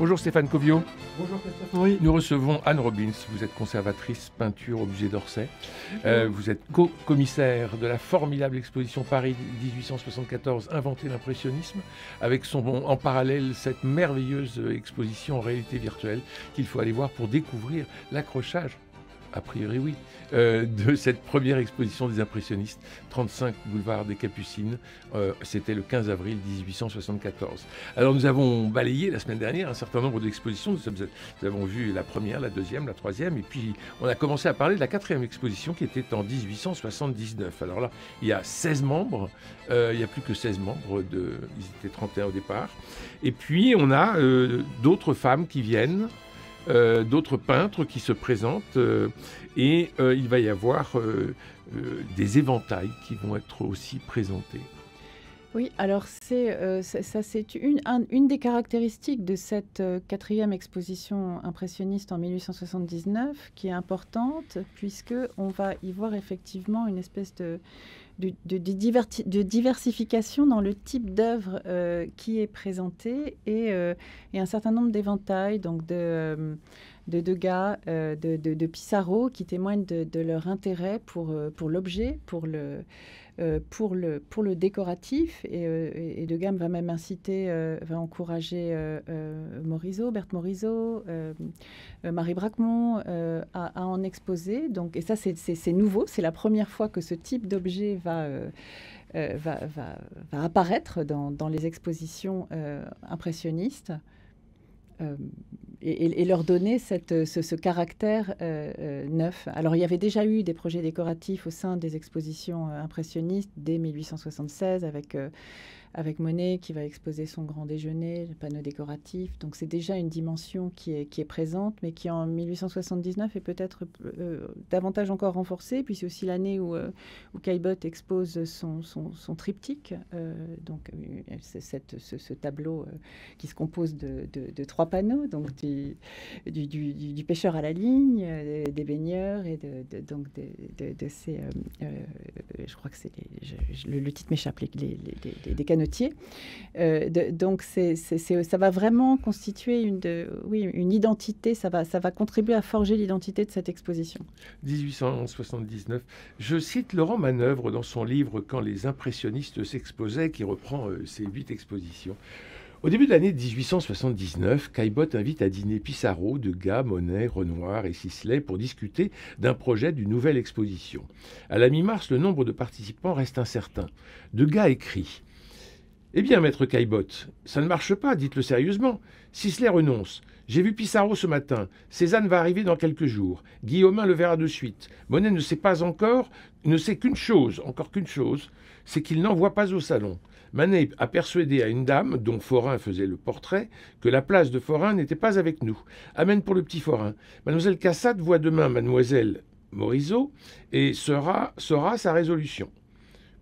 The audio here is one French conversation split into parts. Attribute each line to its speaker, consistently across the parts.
Speaker 1: Bonjour Stéphane Covio.
Speaker 2: Bonjour Christophe. Oui.
Speaker 1: Nous recevons Anne Robbins. Vous êtes conservatrice peinture au musée d'Orsay. Vous êtes co-commissaire de la formidable exposition Paris 1874, Inventer l'impressionnisme, avec en parallèle cette merveilleuse exposition en réalité virtuelle qu'il faut aller voir pour découvrir l'accrochage. A priori, oui, de cette première exposition des impressionnistes, 35 boulevard des Capucines. C'était le 15 avril 1874. Alors, nous avons balayé la semaine dernière un certain nombre d'expositions. Nous avons vu la première, la deuxième, la troisième, et puis on a commencé à parler de la quatrième exposition qui était en 1879. Alors là, il y a 16 membres. Il n'y a plus que 16 membres. Ils étaient 31 au départ. Et puis, on a d'autres femmes qui viennent. D'autres peintres qui se présentent et il va y avoir des éventails qui vont être aussi présentés.
Speaker 3: Oui, alors c'est une des caractéristiques de cette quatrième exposition impressionniste en 1879 qui est importante puisqu'on va y voir effectivement une espèce de diversification dans le type d'œuvre qui est présentée et un certain nombre d'éventails, donc de Degas, de Pissarro, qui témoignent de leur intérêt pour l'objet, pour le décoratif. Et Degas va même va encourager Berthe Morisot, Marie Bracquemont à en exposer. Donc, et ça, c'est nouveau. C'est la première fois que ce type d'objet va apparaître dans les expositions impressionnistes. Et leur donner ce caractère neuf. Alors, il y avait déjà eu des projets décoratifs au sein des expositions impressionnistes dès 1876 avec Monet qui va exposer son grand déjeuner, le panneau décoratif. Donc, c'est déjà une dimension qui est présente, mais qui en 1879 est peut-être davantage encore renforcée. Puis c'est aussi l'année où Caillebotte expose son triptyque. Donc, ce tableau qui se compose de 3 panneaux, donc du pêcheur à la ligne, des baigneurs et de ces... je crois que c'est... le titre m'échappe, des canotiers. Donc, ça va vraiment constituer une identité, ça va contribuer à forger l'identité de cette exposition.
Speaker 1: 1879. Je cite Laurent Manœuvre dans son livre « Quand les impressionnistes s'exposaient » qui reprend ces 8 expositions. Au début de l'année 1879, Caillebotte invite à dîner Pissarro, Degas, Monet, Renoir et Sisley pour discuter d'un projet d'une nouvelle exposition. À la mi-mars, le nombre de participants reste incertain. Degas écrit « Eh bien, maître Caillebotte, ça ne marche pas, dites-le sérieusement. Sisley renonce. J'ai vu Pissarro ce matin. Cézanne va arriver dans quelques jours. Guillaumin le verra de suite. Monet ne sait qu'une chose, c'est qu'il n'en voit pas au salon. Manet a persuadé à une dame, dont Forain faisait le portrait, que la place de Forain n'était pas avec nous. Amen pour le petit Forain. Mademoiselle Cassade voit demain mademoiselle Morisot et saura sa résolution.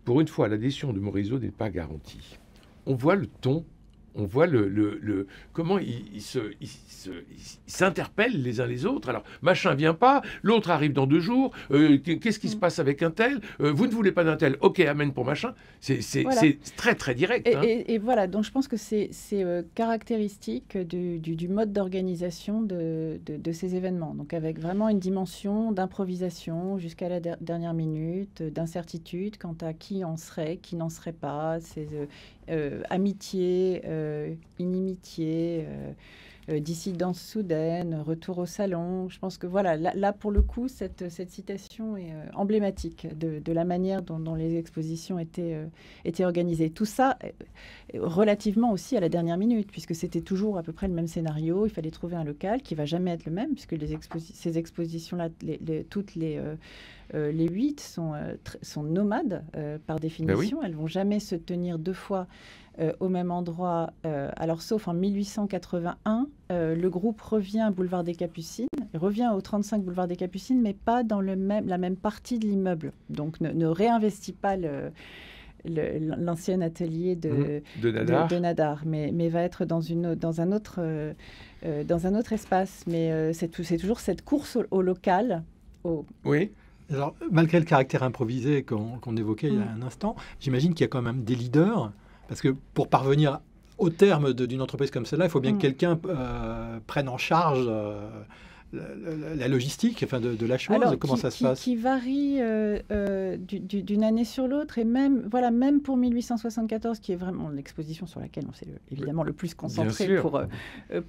Speaker 1: Pour une fois, l'adhésion de Morisot n'est pas garantie. On voit le ton, on voit comment ils s'interpellent les uns les autres. Alors, machin vient pas, l'autre arrive dans 2 jours, qu'est-ce qui se passe avec un tel, vous ne voulez pas d'un tel, ok, amène pour machin. C'est très, très direct.
Speaker 3: Et voilà, donc je pense que c'est caractéristique du mode d'organisation de ces événements. Donc, avec vraiment une dimension d'improvisation jusqu'à la dernière minute, d'incertitude quant à qui en serait, qui n'en serait pas, amitié, inimitié, dissidence soudaine, retour au salon. Je pense que voilà, là pour le coup, cette citation est emblématique de la manière dont les expositions étaient organisées. Tout ça relativement aussi à la dernière minute, puisque c'était toujours à peu près le même scénario. Il fallait trouver un local qui va jamais être le même, puisque ces expositions-là, toutes les 8 sont nomades par définition.
Speaker 1: Ben oui.
Speaker 3: Elles vont jamais se tenir 2 fois au même endroit. Alors, sauf en 1881, le groupe revient à Boulevard des Capucines. Il revient au 35 Boulevard des Capucines, mais pas dans la même partie de l'immeuble. Donc, ne réinvestit pas l'ancien atelier de Nadar, mais va être dans un autre espace. Mais c'est toujours cette course au local.
Speaker 1: Oui.
Speaker 2: Alors, malgré le caractère improvisé qu'on évoquait il y a un instant, j'imagine qu'il y a quand même des leaders, parce que pour parvenir au terme d'une entreprise comme celle-là, il faut bien que quelqu'un prenne en charge la logistique, enfin de la chose.
Speaker 3: Alors,
Speaker 2: comment ça se passe?
Speaker 3: Qui varie d'une année sur l'autre, et même pour 1874, qui est vraiment l'exposition sur laquelle on s'est évidemment le plus concentré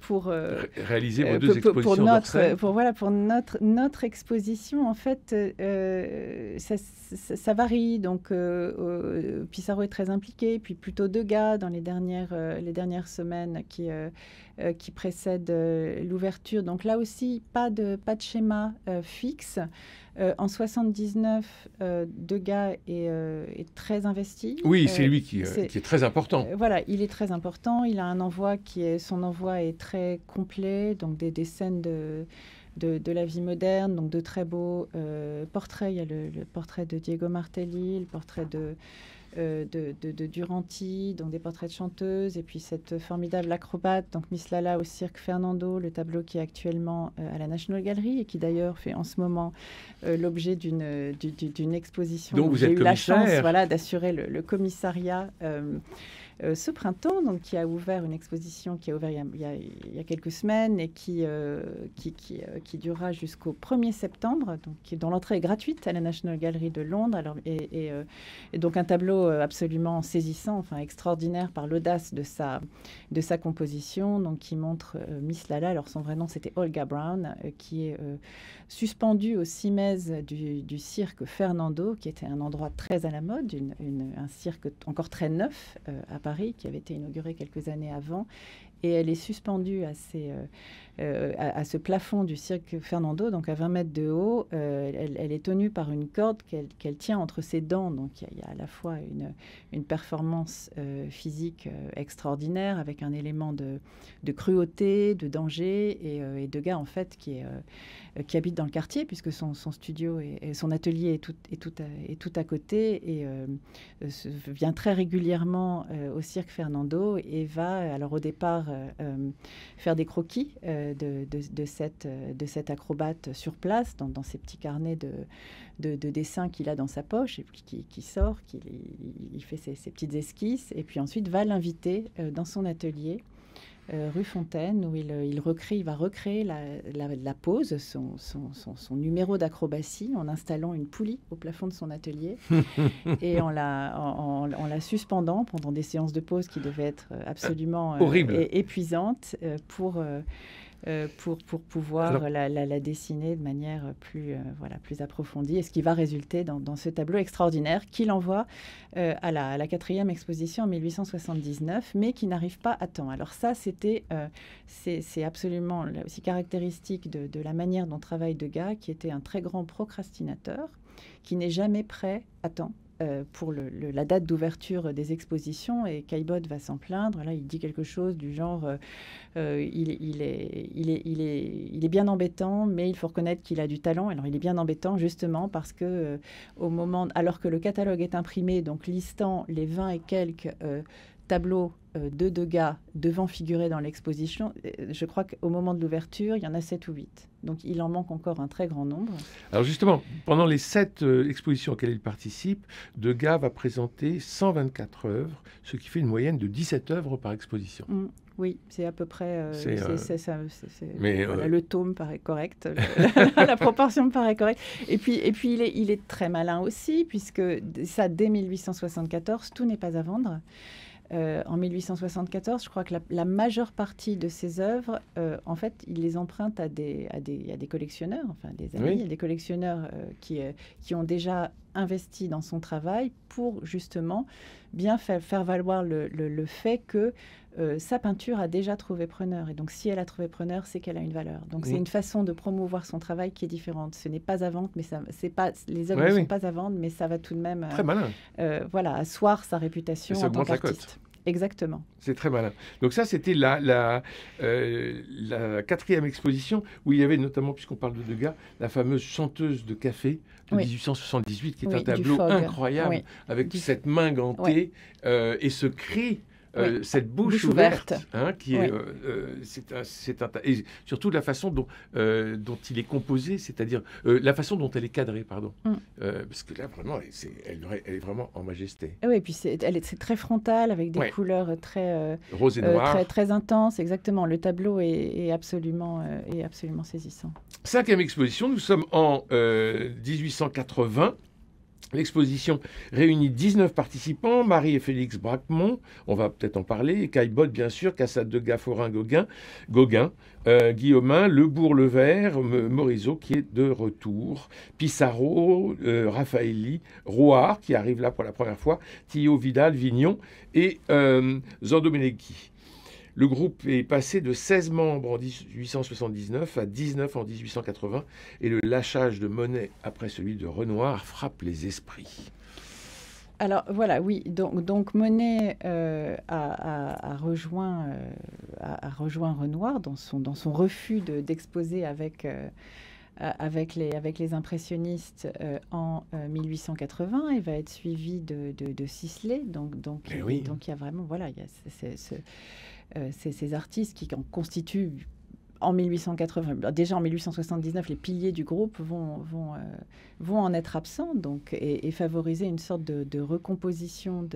Speaker 3: pour
Speaker 1: réaliser vos deux expositions d'Orsay.
Speaker 3: Pour notre exposition, en fait, ça varie. Donc, Pissarro est très impliqué, puis plutôt Degas dans les dernières semaines qui précèdent l'ouverture. Donc là aussi, pas de schéma fixe. En 79, Degas est très investi.
Speaker 1: Oui, c'est lui qui est très important.
Speaker 3: Voilà, il est très important. Il a un envoi son envoi est très complet, donc des scènes de la vie moderne, donc de très beaux portraits. Il y a le portrait de Diego Martelli, le portrait de Duranti, donc des portraits de chanteuses, et puis cette formidable acrobate, donc Miss Lala au cirque Fernando, le tableau qui est actuellement à la National Gallery et qui d'ailleurs fait en ce moment l'objet d'une exposition.
Speaker 1: Donc vous êtes commissaire.
Speaker 3: J'ai eu la chance d'assurer le commissariat ce printemps, donc qui a ouvert une exposition qui a ouvert il y a quelques semaines et qui durera jusqu'au 1er septembre, donc dont l'entrée est gratuite à la National Gallery de Londres. Alors, et donc un tableau absolument saisissant, enfin extraordinaire par l'audace de sa composition, donc qui montre Miss Lala. Alors son vrai nom c'était Olga Brown, qui est suspendue au cimaises du cirque Fernando, qui était un endroit très à la mode, un cirque encore très neuf à Paris, qui avait été inauguré quelques années avant. Et elle est suspendue à ce plafond du cirque Fernando, donc à 20 mètres de haut. Elle est tenue par une corde qu'elle tient entre ses dents. Donc il y a à la fois une performance physique extraordinaire, avec un élément de cruauté, de danger, et Degas, en fait, qui habite dans le quartier, puisque son studio et son atelier est tout à côté, et vient très régulièrement au cirque Fernando, et va, alors au départ, faire des croquis de cette acrobate sur place, dans ces petits carnets de dessins qu'il a dans sa poche, et puis qui sort, il fait ses petites esquisses, et puis ensuite va l'inviter dans son atelier rue Fontaine, où il va recréer la pose, son numéro d'acrobatie, en installant une poulie au plafond de son atelier et en la suspendant pendant des séances de pose qui devaient être absolument épuisantes pour pouvoir la dessiner de manière plus approfondie, et ce qui va résulter dans ce tableau extraordinaire qu'il envoie à la 4e exposition en 1879, mais qui n'arrive pas à temps. Alors ça, c'est absolument là aussi caractéristique de la manière dont travaille Degas, qui était un très grand procrastinateur, qui n'est jamais prêt à temps pour la date d'ouverture des expositions, et Caillebotte va s'en plaindre. Là, il dit quelque chose du genre il est bien embêtant, mais il faut reconnaître qu'il a du talent. Alors, il est bien embêtant justement parce que alors que le catalogue est imprimé, donc listant les 20 et quelques tableaux de Degas devant figurer dans l'exposition, je crois qu'au moment de l'ouverture, il y en a 7 ou 8. Donc, il en manque encore un très grand nombre. Alors,
Speaker 1: justement, pendant les 7 expositions auxquelles il participe, Degas va présenter 124 œuvres, ce qui fait une moyenne de 17 œuvres par exposition.
Speaker 3: Oui, c'est à peu près...
Speaker 1: Voilà,
Speaker 3: le tome paraît correct, la proportion me paraît correcte. Et puis il est très malin aussi, puisque ça, dès 1874, tout n'est pas à vendre. En 1874, je crois que la majeure partie de ses œuvres, en fait, il les emprunte à des collectionneurs, enfin des amis, des collectionneurs qui ont déjà investi dans son travail pour justement bien faire valoir le fait que sa peinture a déjà trouvé preneur. Et donc, si elle a trouvé preneur, c'est qu'elle a une valeur. Donc, c'est une façon de promouvoir son travail qui est différente. Ce n'est pas à vendre, mais les œuvres ne sont pas à vendre, mais ça va tout de même
Speaker 1: très malin.
Speaker 3: Asseoir sa réputation en tant qu'artiste. Exactement.
Speaker 1: C'est très malin. Donc ça, c'était la 4e exposition, où il y avait notamment, puisqu'on parle de Degas, la fameuse chanteuse de café de 1878, qui est un tableau incroyable, avec cette main gantée et ce cri cette bouche ouverte, hein, qui est, et surtout la façon dont il est composé, c'est-à-dire la façon dont elle est cadrée, pardon. Parce que là, vraiment, elle est vraiment en majesté.
Speaker 3: Oui, et puis c'est très frontal, avec des couleurs très
Speaker 1: rose et noir,
Speaker 3: très intenses, exactement. Le tableau est absolument saisissant.
Speaker 1: 5e exposition, nous sommes en 1880. L'exposition réunit 19 participants, Marie et Félix Bracmont, on va peut-être en parler, et Caillebotte, bien sûr, Cassade de Gafforin, Gauguin, Guillaumin, Lebourg-le-Vert, Morisot, qui est de retour, Pissarro, Raffaelli, Rouard, qui arrive là pour la première fois, Tillot, Vidal, Vignon et Zandomenecchi. Le groupe est passé de 16 membres en 1879 à 19 en 1880 et le lâchage de Monet après celui de Renoir frappe les esprits.
Speaker 3: Alors voilà, oui, donc Monet a rejoint Renoir dans son refus d'exposer avec les impressionnistes en 1880. Il va être suivi de Sisley, donc il y a vraiment, voilà, il y a ces artistes qui en constituent en 1880, déjà en 1879, les piliers du groupe vont en être absents, donc, et favoriser une sorte de recomposition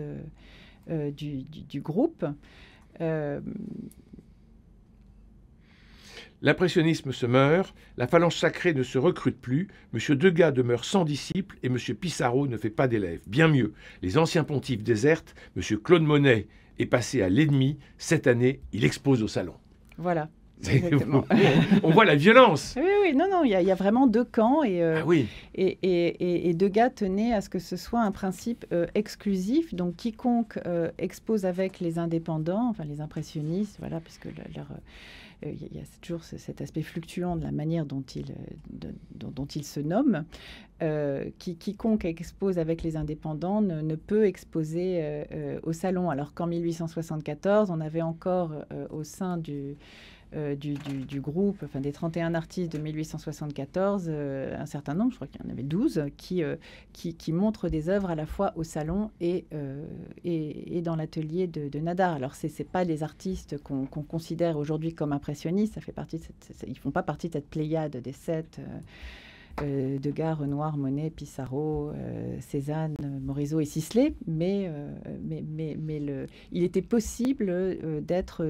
Speaker 3: du groupe.
Speaker 1: L'impressionnisme se meurt, la phalange sacrée ne se recrute plus, M. Degas demeure sans disciples et M. Pissarro ne fait pas d'élèves. Bien mieux, les anciens pontifes désertent, M. Claude Monet est passé à l'ennemi. Cette année, il expose au salon.
Speaker 3: Voilà. Exactement.
Speaker 1: On voit la violence.
Speaker 3: Oui, non, il y a vraiment deux camps et Degas tenait à ce que ce soit un principe exclusif. Donc, quiconque expose avec les indépendants, enfin les impressionnistes, voilà, puisque il y a toujours cet aspect fluctuant de la manière dont ils se nomment. Quiconque expose avec les indépendants ne peut exposer au salon. Alors qu'en 1874, on avait encore au sein du groupe, enfin des 31 artistes de 1874, un certain nombre, je crois qu'il y en avait 12, qui montrent des œuvres à la fois au salon et dans l'atelier de Nadar. Alors, ce n'est pas les artistes qu'on considère aujourd'hui comme impressionnistes, ils ne font pas partie de cette pléiade des 7... Degas, Renoir, Monet, Pissarro, Cézanne, Morisot et Sisley, mais il était possible d'être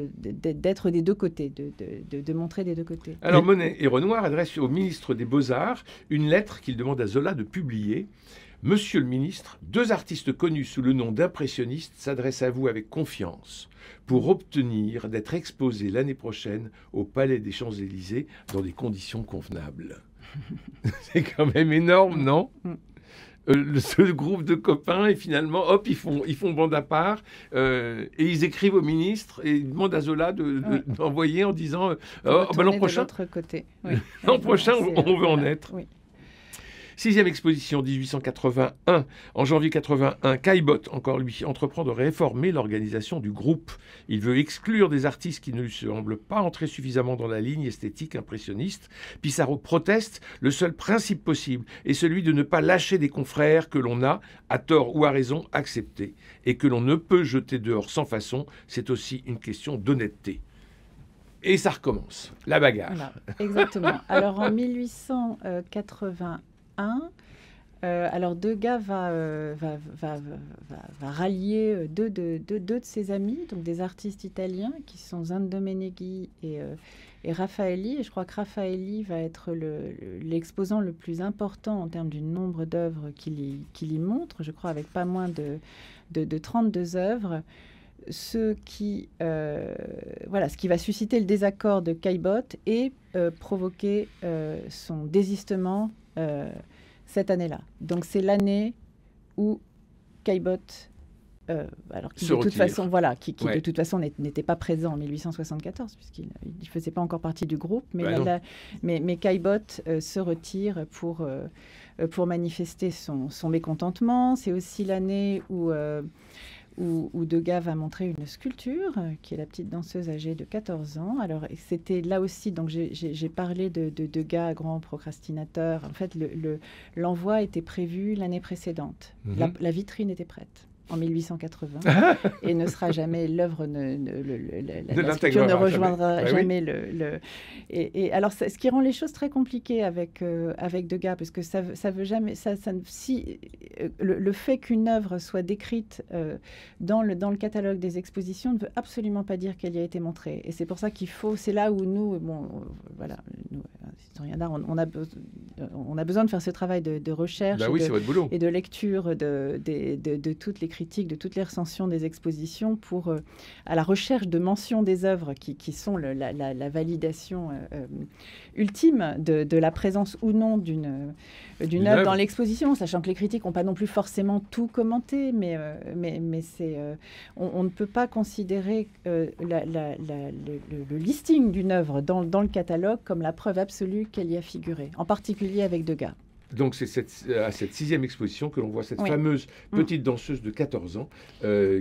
Speaker 3: des deux côtés, de montrer des deux côtés.
Speaker 1: Alors Monet et Renoir adressent au ministre des Beaux-Arts une lettre qu'il demande à Zola de publier. Monsieur le ministre, 2 artistes connus sous le nom d'impressionnistes s'adressent à vous avec confiance pour obtenir d'être exposés l'année prochaine au Palais des Champs-Élysées dans des conditions convenables. C'est quand même énorme, non ? Ce groupe de copains, et finalement, hop, ils font bande à part, et ils écrivent au ministre, et ils demandent à Zola d'envoyer en disant l'an prochain, l'an prochain, on veut en être. Oui. 6e exposition, 1881. En janvier 81, Caillebotte, encore lui, entreprend de réformer l'organisation du groupe. Il veut exclure des artistes qui ne lui semblent pas entrer suffisamment dans la ligne esthétique impressionniste. Pissarro proteste. Le seul principe possible est celui de ne pas lâcher des confrères que l'on a, à tort ou à raison, acceptés, et que l'on ne peut jeter dehors sans façon. C'est aussi une question d'honnêteté. Et ça recommence, la bagarre.
Speaker 3: Voilà, exactement. Alors en 1881, alors Degas va rallier deux de ses amis, donc des artistes italiens qui sont Zandomeneghi et Raffaelli. Et je crois que Raffaelli va être l'exposant le plus important en termes du nombre d'œuvres qu'il y montre, je crois avec pas moins de 32 œuvres. Ce qui va susciter le désaccord de Caillebotte et provoquer son désistement cette année-là. Donc c'est l'année où Caillebotte, qui de toute façon n'était pas présent en 1874 puisqu'il ne faisait pas encore partie du groupe, mais Caillebotte se retire pour manifester son mécontentement. C'est aussi l'année où Degas va montrer une sculpture, qui est la petite danseuse âgée de 14 ans. Alors, c'était là aussi, donc j'ai parlé de Degas, grand procrastinateur. En fait, l'envoi était prévu l'année précédente. La vitrine était prête. en 1880 et ne sera jamais l'œuvre, la sculpture ne rejoindra jamais Et alors, ce qui rend les choses très compliquées avec Degas, parce que ça veut jamais, le fait qu'une œuvre soit décrite dans le catalogue des expositions ne veut absolument pas dire qu'elle y a été montrée. Et c'est pour ça c'est là où nous, voilà, nous, historiens d'art, on a besoin de faire ce travail de recherche
Speaker 1: c'est votre boulot.
Speaker 3: Et de lecture de toutes les critiques, de toutes les recensions des expositions à la recherche de mentions des œuvres qui sont la validation ultime de la présence ou non d'une œuvre dans l'exposition, sachant que les critiques n'ont pas non plus forcément tout commenté, mais on ne peut pas considérer le listing d'une œuvre dans le catalogue comme la preuve absolue qu'elle y a figuré, en particulier avec Degas.
Speaker 1: Donc c'est à cette 6e exposition que l'on voit cette fameuse petite danseuse de 14 ans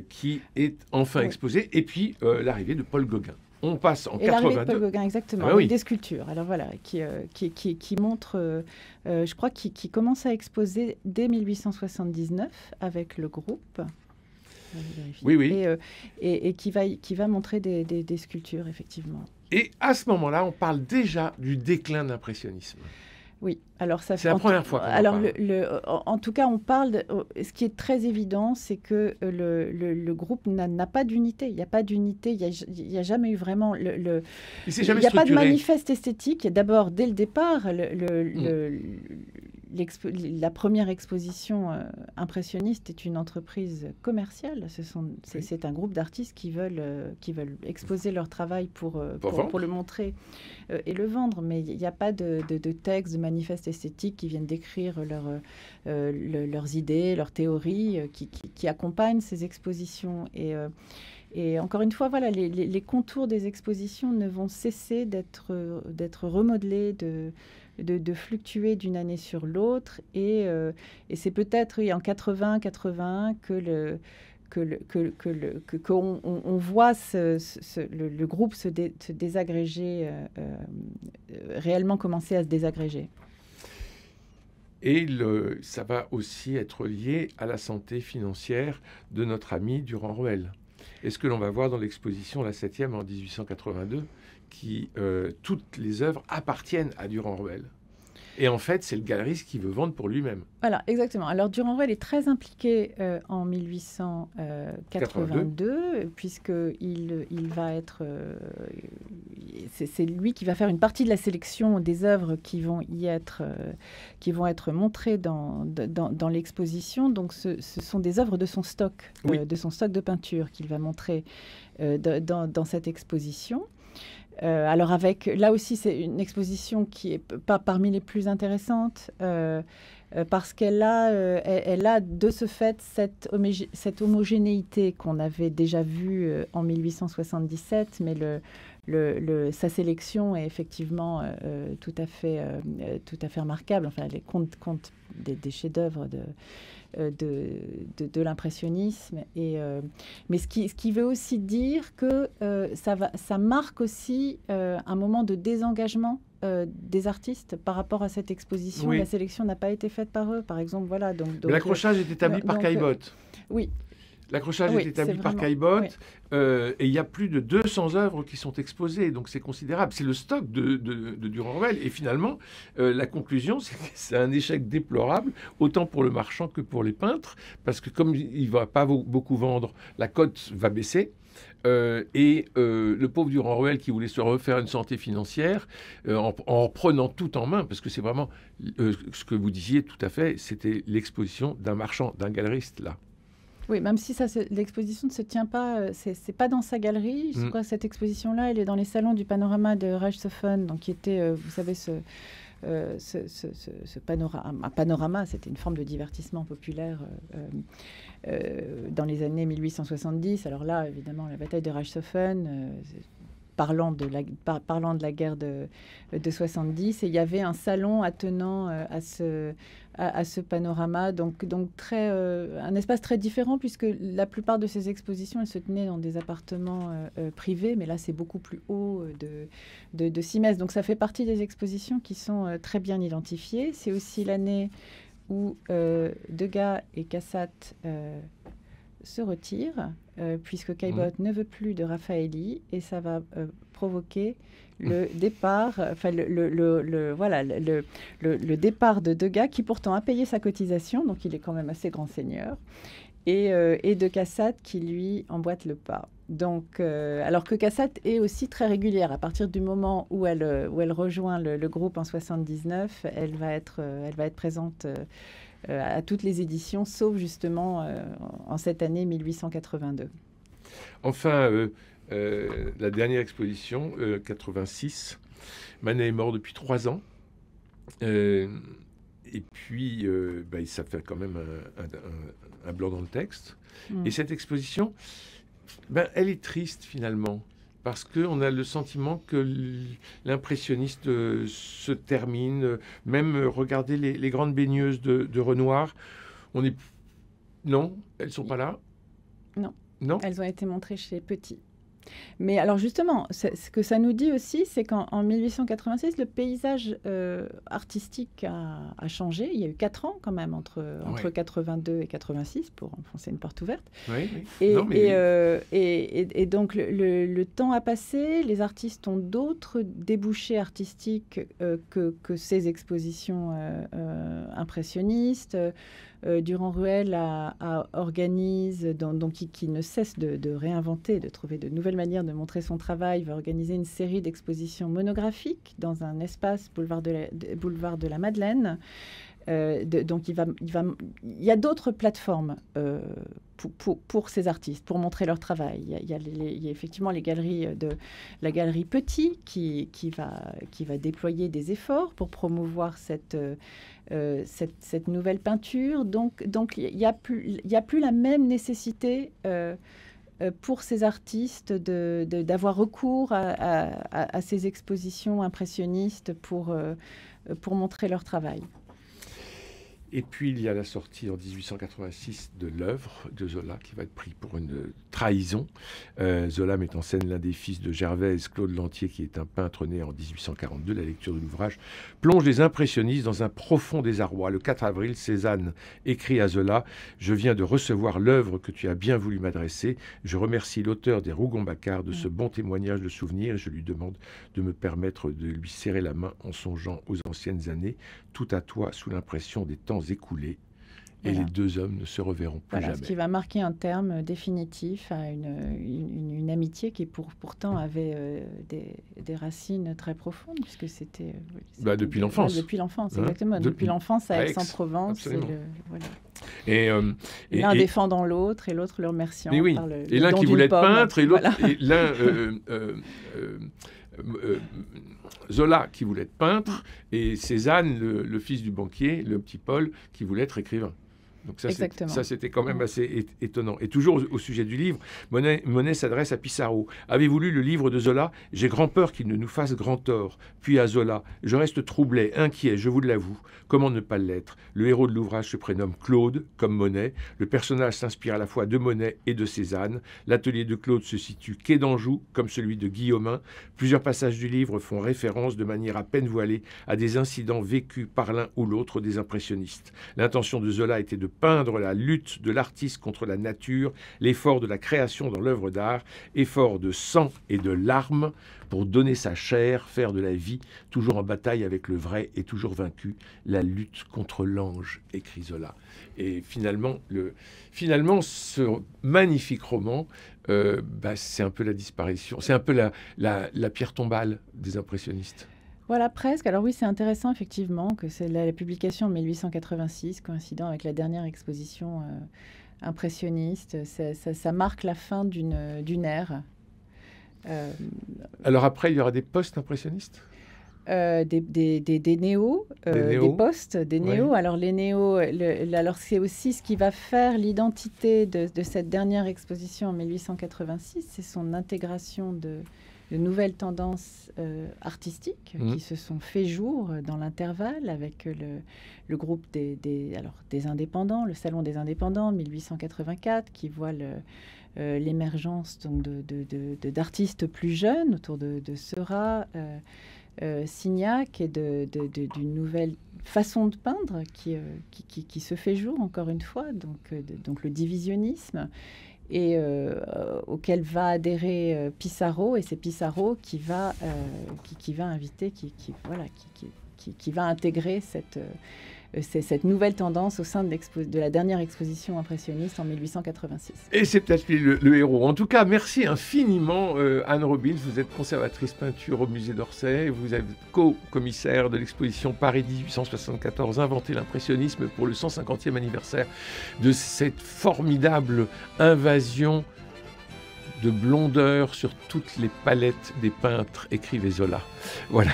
Speaker 1: qui est enfin exposée, et puis l'arrivée de Paul Gauguin. On passe en 82.
Speaker 3: L'arrivée de Paul Gauguin, exactement, avec des sculptures. Alors voilà, qui montre, je crois, qui commence à exposer dès 1879 avec le groupe.
Speaker 1: Oui.
Speaker 3: Et qui va montrer des sculptures, effectivement.
Speaker 1: Et à ce moment-là, on parle déjà du déclin de l'impressionnisme.
Speaker 3: Oui, alors ça.
Speaker 1: C'est la première fois qu'on en parle.
Speaker 3: En tout cas, on parle. Ce qui est très évident, c'est que le groupe n'a pas d'unité. Il n'y a pas d'unité. Il n'y a jamais eu vraiment
Speaker 1: il n'y
Speaker 3: a pas de manifeste esthétique. D'abord, dès le départ, la première exposition impressionniste est une entreprise commerciale. C'est un groupe d'artistes qui veulent exposer leur travail pour le montrer et le vendre. Mais il n'y a pas de texte, de manifeste esthétique qui viennent décrire leurs idées, leurs théories qui accompagnent ces expositions. Et encore une fois, voilà, les contours des expositions ne vont cesser d'être remodelés, de fluctuer d'une année sur l'autre. Et c'est peut-être en 80-81 qu'on voit le groupe se désagréger, réellement commencer à se désagréger.
Speaker 1: Et ça va aussi être lié à la santé financière de notre ami Durand-Ruel. Et ce que l'on va voir dans l'exposition, la 7e en 1882, toutes les œuvres appartiennent à Durand-Ruel. Et en fait, c'est le galeriste qui veut vendre pour lui-même.
Speaker 3: Voilà, exactement. Alors, Durand-Ruel est très impliqué en 1882, puisqu'il va être... c'est lui qui va faire une partie de la sélection des œuvres qui vont être montrées dans l'exposition. Donc, ce sont des œuvres de son stock, de peinture qu'il va montrer dans cette exposition. Alors là aussi, c'est une exposition qui est pas parmi les plus intéressantes parce qu'elle a de ce fait cette homogénéité qu'on avait déjà vue en 1877, mais sa sélection est effectivement tout à fait remarquable. Enfin, elle compte des chefs-d'œuvre de l'impressionnisme. Mais ce qui veut aussi dire que ça marque aussi un moment de désengagement des artistes par rapport à cette exposition. La sélection n'a pas été faite par eux, par exemple. Voilà,
Speaker 1: mais l'accrochage est établi par Caillebotte.
Speaker 3: Oui.
Speaker 1: L'accrochage est établi par Caillebotte, et il y a plus de 200 œuvres qui sont exposées, donc c'est considérable. C'est le stock de Durand-Ruel. Et finalement, la conclusion, c'est que c'est un échec déplorable, autant pour le marchand que pour les peintres, parce que comme il ne va pas beaucoup vendre, la cote va baisser. Et le pauvre Durand-Ruel qui voulait se refaire une santé financière en prenant tout en main, parce que c'est vraiment ce que vous disiez tout à fait, c'était l'exposition d'un marchand, d'un galeriste là.
Speaker 3: Oui, même si l'exposition ne se tient pas, c'est pas dans sa galerie. Je crois que cette exposition-là, elle est dans les salons du Panorama de Reichshofen, donc qui était, vous savez, ce panorama, c'était une forme de divertissement populaire dans les années 1870. Alors là, évidemment, la bataille de Reichshofen, parlant de la guerre de 70, et il y avait un salon attenant à ce panorama, donc un espace très différent, puisque la plupart de ces expositions, elles se tenaient dans des appartements privés, mais là, c'est beaucoup plus haut de 6 mètres. Donc ça fait partie des expositions qui sont très bien identifiées. C'est aussi l'année où Degas et Cassatt se retire, puisque Caillebotte ne veut plus de Raffaelli, et ça va provoquer le départ, le départ de Degas, qui pourtant a payé sa cotisation, donc il est quand même assez grand seigneur, et de Cassatt qui lui emboîte le pas. Donc, alors que Cassatt est aussi très régulière. À partir du moment où elle rejoint le groupe en 79, elle va être présente à toutes les éditions, sauf justement en cette année 1882.
Speaker 1: Enfin, la dernière exposition, 86, Manet est mort depuis 3 ans. Et puis, ça fait quand même un blanc dans le texte. Et cette exposition, elle est triste finalement, parce qu'on a le sentiment que l'impressionniste se termine. Même regarder les grandes baigneuses de Renoir, non, elles ne sont pas là.
Speaker 3: Non, elles ont été montrées chez Petit. Mais alors justement, ce que ça nous dit aussi, c'est qu'en 1886, le paysage artistique a changé. Il y a eu 4 ans quand même entre 82 et 86 pour enfoncer une porte ouverte.
Speaker 1: Oui.
Speaker 3: Et donc le temps a passé, les artistes ont d'autres débouchés artistiques que ces expositions impressionnistes. Durand-Ruel organise, qui ne cesse de réinventer, de trouver de nouvelles manières de montrer son travail, va organiser une série d'expositions monographiques dans un espace boulevard de la Madeleine. Donc il y a d'autres plateformes pour ces artistes, pour montrer leur travail. Il y a effectivement les galeries la galerie Petit qui va déployer des efforts pour promouvoir cette nouvelle peinture. Donc il y a plus la même nécessité pour ces artistes d'avoir recours à ces expositions impressionnistes pour montrer leur travail.
Speaker 1: Et puis, il y a la sortie en 1886 de l'œuvre de Zola qui va être pris pour une trahison. Zola met en scène l'un des fils de Gervaise, Claude Lantier, qui est un peintre né en 1842. La lecture de l'ouvrage plonge les impressionnistes dans un profond désarroi. Le 4 avril, Cézanne écrit à Zola « Je viens de recevoir l'œuvre que tu as bien voulu m'adresser. Je remercie l'auteur des Rougon-Macquart de ce bon témoignage de souvenir et je lui demande de me permettre de lui serrer la main en songeant aux anciennes années. Tout à toi sous l'impression des temps écoulés. » Et les deux hommes ne se reverront plus jamais.
Speaker 3: Ce qui va marquer un terme définitif à une amitié qui pourtant avait des racines très profondes, puisque c'était...
Speaker 1: depuis l'enfance.
Speaker 3: Depuis l'enfance, exactement. Depuis l'enfance à Aix-en-Provence. L'un défendant l'autre et l'autre le remerciant.
Speaker 1: Mais oui.
Speaker 3: Par
Speaker 1: et l'un qui voulait être peintre et l'autre... Et l'un... Zola qui voulait être peintre et Cézanne, le fils du banquier, le petit Paul, qui voulait être écrivain. Donc ça, c'était quand même assez étonnant. Et toujours au sujet du livre, Monet s'adresse à Pissarro. « Avez-vous lu le livre de Zola ? J'ai grand peur qu'il ne nous fasse grand tort. » Puis à Zola, « Je reste troublé, inquiet, je vous l'avoue. Comment ne pas l'être ? Le héros de l'ouvrage se prénomme Claude, comme Monet. Le personnage s'inspire à la fois de Monet et de Cézanne. L'atelier de Claude se situe quai d'Anjou, comme celui de Guillaumin. Plusieurs passages du livre font référence de manière à peine voilée à des incidents vécus par l'un ou l'autre des impressionnistes. L'intention de Zola était de peindre la lutte de l'artiste contre la nature, l'effort de la création dans l'œuvre d'art, effort de sang et de larmes pour donner sa chair, faire de la vie, toujours en bataille avec le vrai et toujours vaincu, la lutte contre l'ange, écrit Zola. Et finalement, ce magnifique roman, c'est un peu la disparition, c'est un peu la pierre tombale des impressionnistes.
Speaker 3: Voilà, presque. Alors oui, c'est intéressant, effectivement, que c'est la publication en 1886, coïncidant avec la dernière exposition impressionniste. Ça marque la fin d'une ère.
Speaker 1: Alors après, il y aura des post-impressionnistes
Speaker 3: des néos, des postes, des néos. Ouais. Alors les néos, alors c'est aussi ce qui va faire l'identité de cette dernière exposition en 1886, c'est son intégration de nouvelles tendances artistiques qui se sont fait jour dans l'intervalle avec le groupe des indépendants, le Salon des indépendants 1884, qui voit l'émergence d'artistes plus jeunes autour de Seurat, Signac et d'une nouvelle façon de peindre qui se fait jour, encore une fois, donc le divisionnisme, et auquel va adhérer Pissarro, et c'est Pissarro qui va inviter, qui va intégrer cette nouvelle tendance au sein de la dernière exposition impressionniste en 1886.
Speaker 1: Et c'est peut-être lui le héros. En tout cas, merci infiniment Anne Robbins. Vous êtes conservatrice peinture au musée d'Orsay. Vous êtes co-commissaire de l'exposition Paris 1874, Inventer l'impressionnisme, pour le 150e anniversaire de cette formidable invasion de blondeur sur toutes les palettes des peintres, écrivait Zola. Voilà.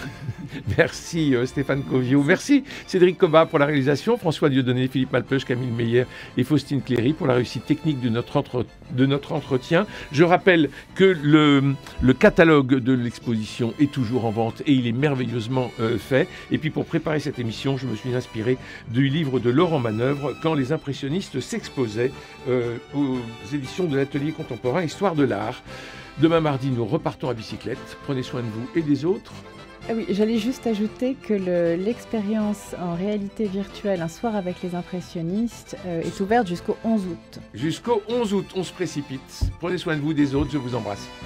Speaker 1: Merci Stéphane Covio. Merci Cédric Cobat pour la réalisation, François Dieudonné, Philippe Malpeuch, Camille Meyer et Faustine Cléry pour la réussite technique de notre entretien. Je rappelle que le catalogue de l'exposition est toujours en vente et il est merveilleusement fait. Et puis pour préparer cette émission, je me suis inspiré du livre de Laurent Manœuvre, Quand les impressionnistes s'exposaient, aux éditions de l'Atelier contemporain Histoire de l'art. Demain mardi, nous repartons à bicyclette. Prenez soin de vous et des autres.
Speaker 3: Ah oui, j'allais juste ajouter que l'expérience en réalité virtuelle, un soir avec les impressionnistes, est ouverte jusqu'au 11 août.
Speaker 1: Jusqu'au 11 août, on se précipite. Prenez soin de vous, des autres, je vous embrasse.